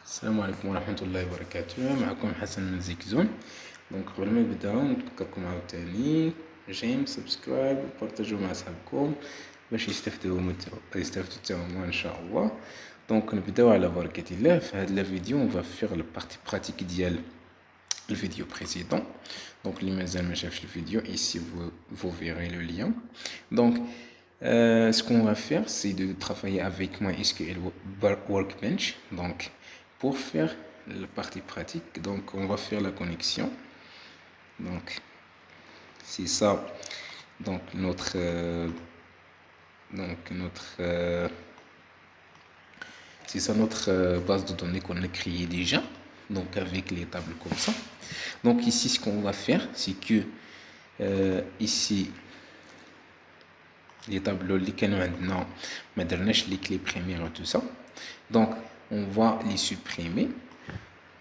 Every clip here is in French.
السلام عليكم ورحمة الله وبركاته. معكم حسن من زيكزون. دونك قبل ما نبداو نذكركم عاوتاني جيم سبسكرايب وبارطاجيو مع صحابكم باش يستافدوا حتى هما ان شاء الله. دونك نبداو على بركة الله. في هذا الفيديو on va faire la partie pratique ديال الفيديو précédent. Donc اللي مازال ما شافش الفيديو ici vous verrez le lien. Donc ce qu'on va faire c'est de travailler avec MySQL Workbench. Donc pour faire la partie pratique, donc on va faire la connexion. Donc c'est ça. Donc notre c'est ça notre base de données qu'on a créée déjà. Donc avec les tables comme ça. Donc ici ce qu'on va faire c'est que ici les tableaux اللي كانوا عندنا ما درناش les clés premières et tout ça. Donc on va les supprimer.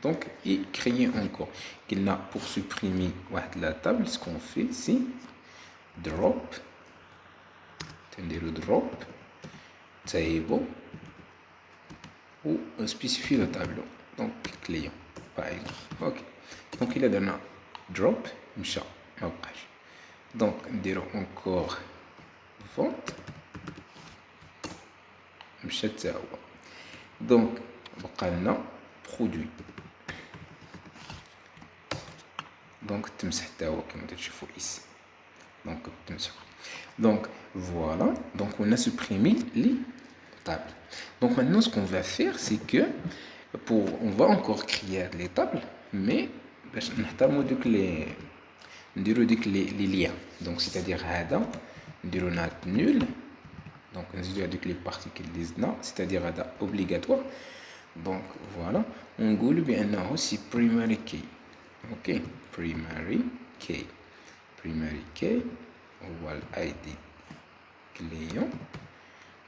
Donc et créer encore. Qu'il a pour supprimer la table, ce qu'on fait c'est drop table ou spécifier le tableau. Donc client par exemple. Ok. Donc il a donné drop ma page. Donc dire encore vente مشات هو. Donc بقى لنا produit. Donc تمسح حتى هو كما تشوفوا ici. Donc تمسح. Donc voilà. Donc on a supprimé les tables. Donc maintenant ce qu'on va faire c'est que on va encore créer les tables mais باش نحترموا دوك les نديرو ديك les liens. Donc c'est-à-dire هذا نديرو نات nul. Donc نزيدو هذوك les parties qui ديزنا c'est-à-dire هذا obligatoire. Donc voilà ونقولوا بانه سي primary key. OK primary key هو الايدي client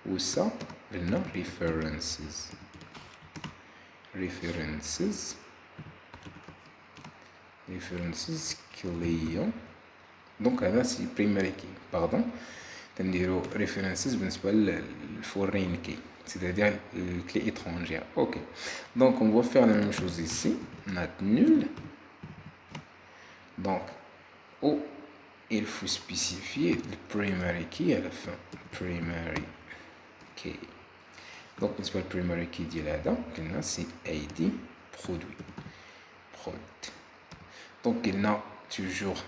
وصا لنا references client. Donc هذا سي primary key pardon. تنديرو references بالنسبة للforeign key c'est-à-dire les clés étrangères. OK. Donc on va faire la même chose ici. Nat nul. Donc il faut spécifier le primary key à la fin. Primary key. Donc بالنسبة primary key ديال هذا قلنا c'est ID produit. Donc il a toujours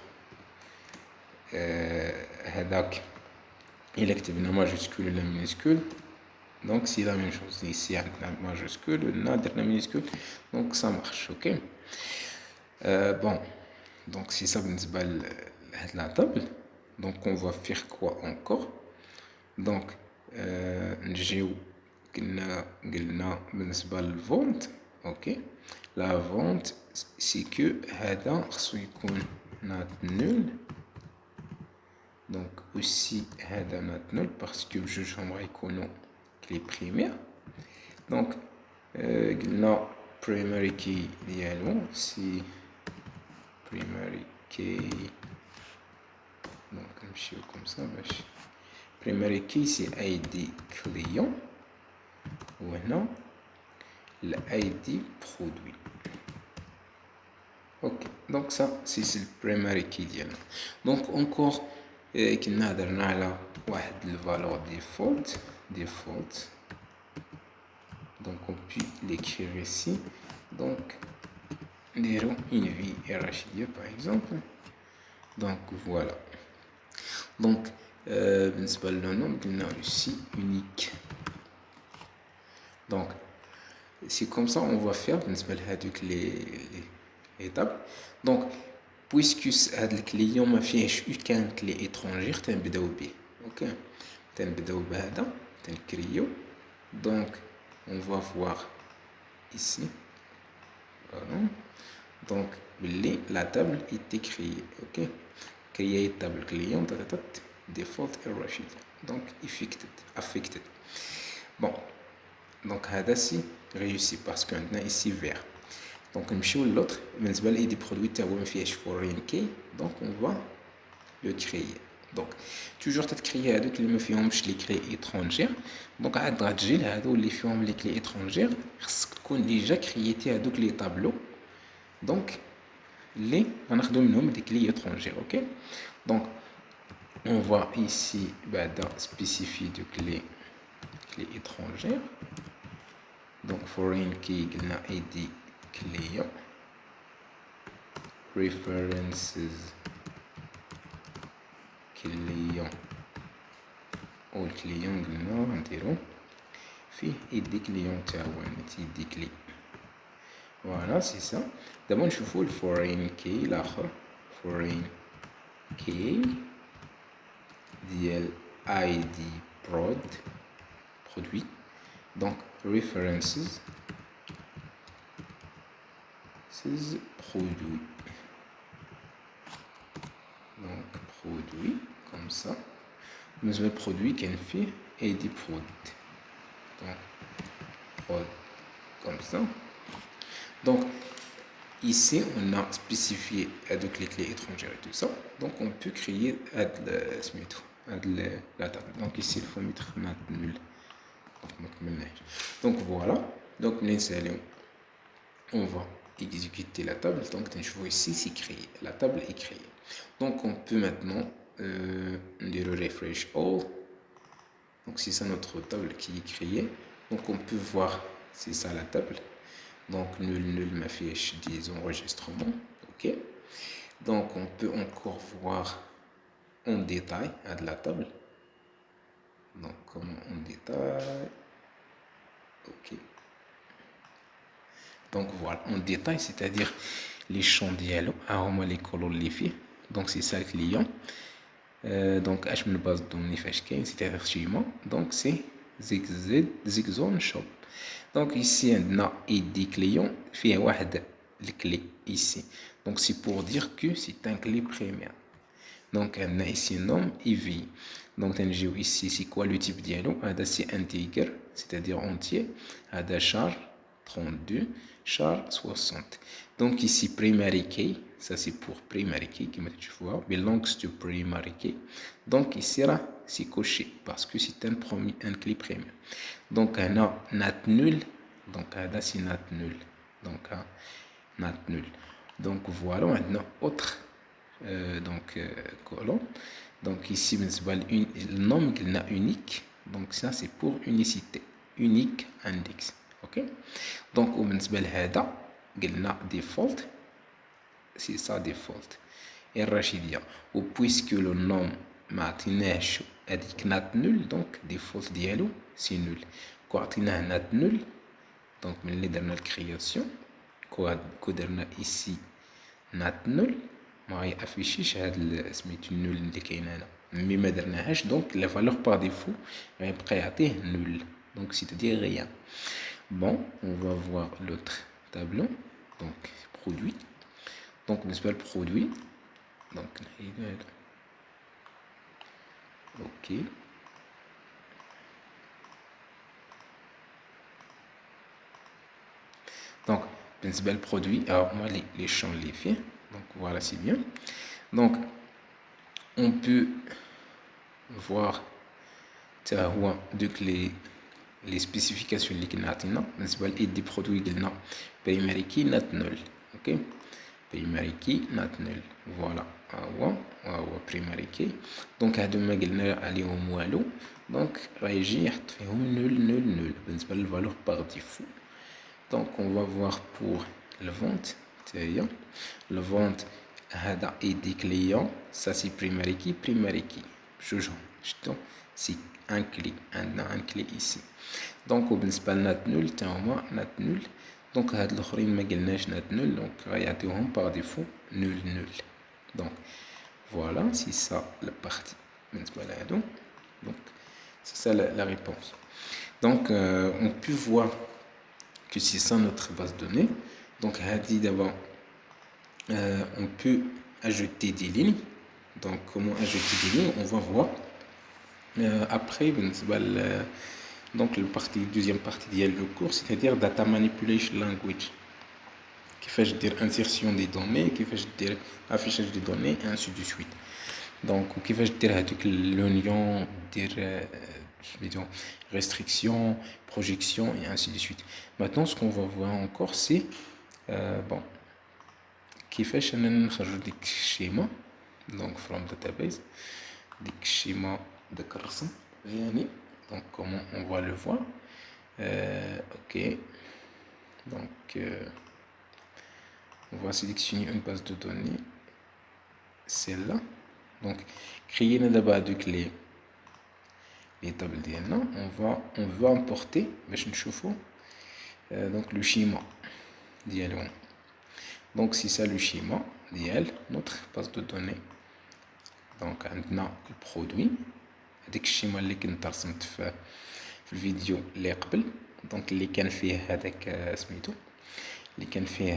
هذاك il كتبنا majuscule ولا minuscule. Donc c'est la même chose ici عندنا majuscule ولا درنا minuscule. Donc ça marche. OK. Bon donc c'est ça بالنسبة لهاد la table. Donc on va faire quoi encore. Donc نجيو قلنا بالنسبة للفونت. OK. La vente c'est que هذا خصو يكون not nul. Donc aussi هذا not nul parce que بجوج هما يكونوا clés primaires. Donc قلنا primary key ديالو c'est primary key. Donc نمشيو comme ça باش primary key c'est ID client وهنا l'ID produit. OK. Donc ça c'est le primary key ديالنا. Donc encore كنا هضرنا على واحد الفالور default. Donc on peut l'écrire ici. Donc نديرو une vie رشيدية par exemple. Donc voilà. Donc بالنسبة للنوم قلنا aussi unique. Donc c'est comme ça on va faire بالنسبة لهادوك les tables. Donc puisque هاد الكليون ما فيهش aucun clé étrangère تنبداو به. OK. تنبداو بهذا تنكريو. Donc on va voir ici. Voilà. Donc la table est créée. OK. Créer table client default et Rachid. Donc affected. Bon. Donc هذا سي réussi parce que maintenant ici vert. Donc نمشيو l'autre بالنسبة لي دي produit تاعو ما فيهش foreign key. Donc on va le créer. Donc toujours تتكريي هذوك اللي ما فيهمش لي كلي étrangères. دونك عاد غتجي لهادو اللي فيهم لي كلي étrangères خصك تكون ديجا كرييتي هذوك لي طابلو دونك اللي غناخدو منهم دي كلي étrangères. OK donc on va ici بعدا spécifier de clé étrangère. donc foreign key قلنا id client references client او الكليون قلنا نديرو فيه id client تا هو id clé. فوالا سي سا. دابا نشوفو الفورين كي الاخر فورين كي ديال id produit donc references produit donc produit comme ça. بالنسبة للبرودوي كان فيه id prod donc prod comme ça. donc ici on a spécifié avec les clés étrangères et tout ça. donc on peut créer la table. donc ici il faut mettre mat nul. donc voilà. donc on va exécuter la table. donc je vois ici c'est créé, la table est créée. donc on peut maintenant dire refresh all. donc c'est ça notre table qui est créée. donc on peut voir c'est ça la table. donc nul m'affiche des enregistrements. OK donc on peut encore voir en détail de la table. donc comment en détail. OK donc voilà en détail c'est-à-dire les champs dialogue هما les colonnes اللي فيه. donc c'est ça le client. donc اش من base de données فاش كاين c'est-à-dire schéma. donc c'est Zigzone shop. donc ici عندنا id client فيه واحد الكلي ici. donc c'est pour dire que c'est un clé premium. donc عندنا ici nom ev. donc تنجيو ici c'est quoi le type ديالو. هذا c'est integer c'est-à-dire entier. هذا char 32 char 60. donc ici primary key ça c'est pour primary key كما تشوفوها belongs to primary key. donc ici là c'est coché parce que c'est un clé premium. donc هنا nat nul. donc هذا c'est nat nul. donc nat nul. donc voilà maintenant autre colonne. donc ici بالنسبة للنوم قلنا unique. donc ça c'est pour unicité unique index. OK donc وبالنسبة لهذا قلنا default c'est ça default الرشيدية. و puisque le nom ما عطيناهش هذيك نات نول donc default ديالو سي نول. كو عطيناه نات نول donc ملي درنا الكرياسيون كو درنا ici نات نول ما غيافيشيش هاد سميتو نول اللي كاين هنا. مي ما درناهاش donc la valeur par défaut غيبقى يعطيه نول donc c'est-à-dire rien. bon on va voir l'autre tableau. donc produit. donc بالنسبة للبرودوي donc OK donc بالنسبة للبرودوي alors moi les champs les faits. donc voilà c'est bien. donc on peut voir تا هو دوك les spécifications اللي كنا عطينا. بالنسبة لإيد دي برودوي قلنا primary key not null. OK primary key not null. voilà هو primary key. donc هادو ما قلنا عليهم والو donc غيجي يحط فيهم نول بالنسبة للفالور par défaut. donc on va voir pour le vente تاهي le vente هذا id client ça c'est primary key بجوجهم شفتو c'est un clé عندنا un clé ici. donc وبالنسبة لنات نول تا هما نات نول. donc هاد الاخرين ما قلناش نات نول donc غيعطيوهم par défaut نول. donc voilà c'est ça la partie بالنسبة لهادو. donc c'est ça la réponse. donc on peut voir que c'est ça notre base de données. donc هادي d'abord on peut ajouter des lignes. donc comment ajouter des lignes on va voir après. donc le deuxième partie du cours c'est-à-dire data manipulation language كيفاش دير insertion des données كيفاش دير affichage des données et ainsi de suite. دونك وكيفاش دير هادوك لونيون دير سميتو restriction, projection et ainsi de suite. Maintenant ce qu'on va voir encore c'est bon كيفاش انا نخرجو ديك الشيما donc from database ديك الشيما داك الرسم يعني donc comment on va le voir ok donc on va sélectionner une base de données celle-là donc créer d'abord avec les tables ديالنا on va importer باش نشوفو donc le schéma ديالهم donc c'est ça le schéma ديال notre base de données donc عندنا البرودوي هذاك الشيما اللي كنت رسمت في الفيديو اللي قبل دونك اللي كان فيه هذاك سميتو اللي كان فيه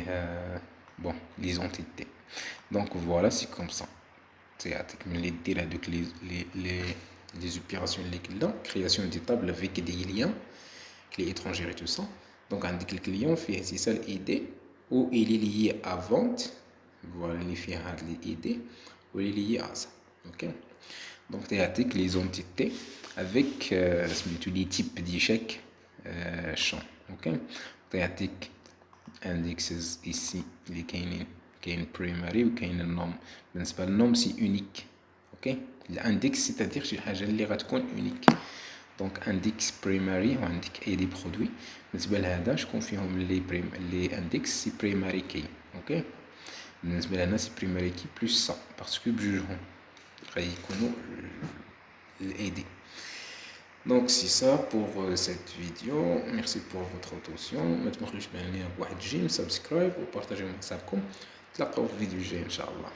بون لي زونتيتي دونك فوالا سي كوم سا تيعطيك ملي دير هذوك les opérations اللي كلا création des tables avec des liens clés étrangères et tout ça donc عندك الكليون فيه سي سا الايدي ou il est lié à vente voilà اللي فيها هاد الايدي ou il est lié à ça ok donc تيعطيك les entités avec سميتو les types ديال chaque champ ok تيعطيك indexes ici اللي كاين primary وكاين النوم بالنسبه للنوم سي unique ok l'index c'est-à-dire شي حاجه اللي غتكون unique donc index primary وعندك اي دي برودوي بالنسبه لهذا شكون فيهم اللي index سي primary key ok بالنسبه لهنا سي primary key plus ça parce que بجوجهم غيكونوا الاي دي donc c'est ça pour cette vidéo merci pour votre attention ما تبخلوش بالنا بواحد جيم سبسكرايب وبارطاجيو مع صحابكم تلاقاو في الفيديو الجاي ان شاء الله